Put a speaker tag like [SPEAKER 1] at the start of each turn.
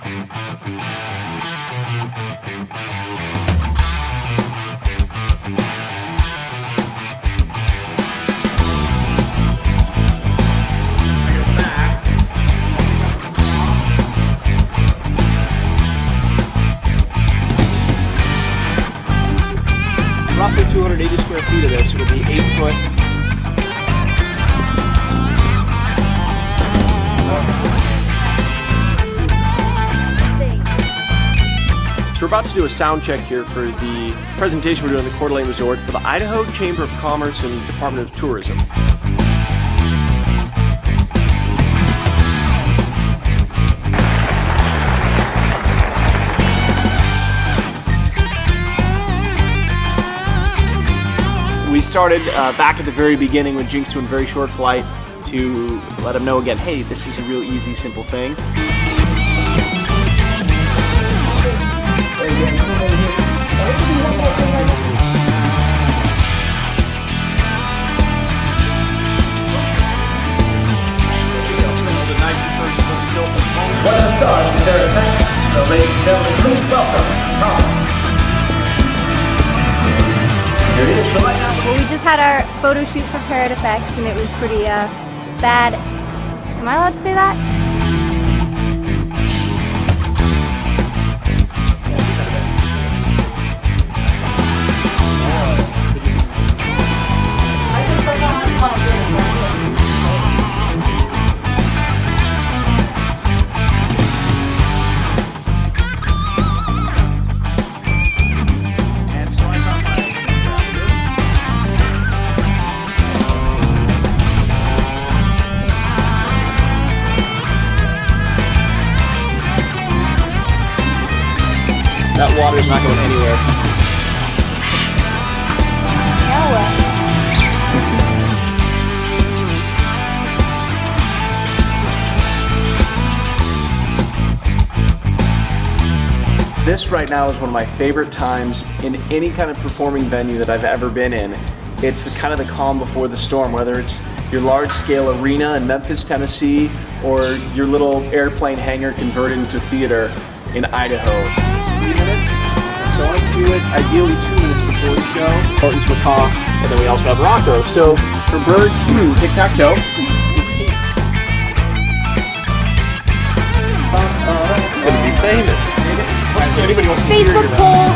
[SPEAKER 1] Roughly 280 square feet of this. It'll be 8 foot. So we're about to do a sound check here for the presentation we're doing at the Coeur d'Alene Resort for the Idaho Chamber of Commerce and Department of Tourism. We started back at the very beginning when Jink's doing very short flight to let him know again, hey, this is a real easy, simple thing.
[SPEAKER 2] One of the stars is there thanks. So ladies and gentlemen, please welcome Tom. Here it is. So right now.
[SPEAKER 3] Well, we just had our photo shoot for Parrot Effects, and it was pretty bad. Am I allowed to say that?
[SPEAKER 1] That water's not going anywhere. This right now is one of my favorite times in any kind of performing venue that I've ever been in. It's kind of the calm before the storm, whether it's your large-scale arena in Memphis, Tennessee, or your little airplane hangar converted into theater in Idaho. 3 minutes, so I like to do it ideally 2 minutes before the show. Horton's macaw, and then we also have Rocco. So for birds, tic-tac-toe. Gonna be famous. Anybody wants to hear
[SPEAKER 3] Facebook poll.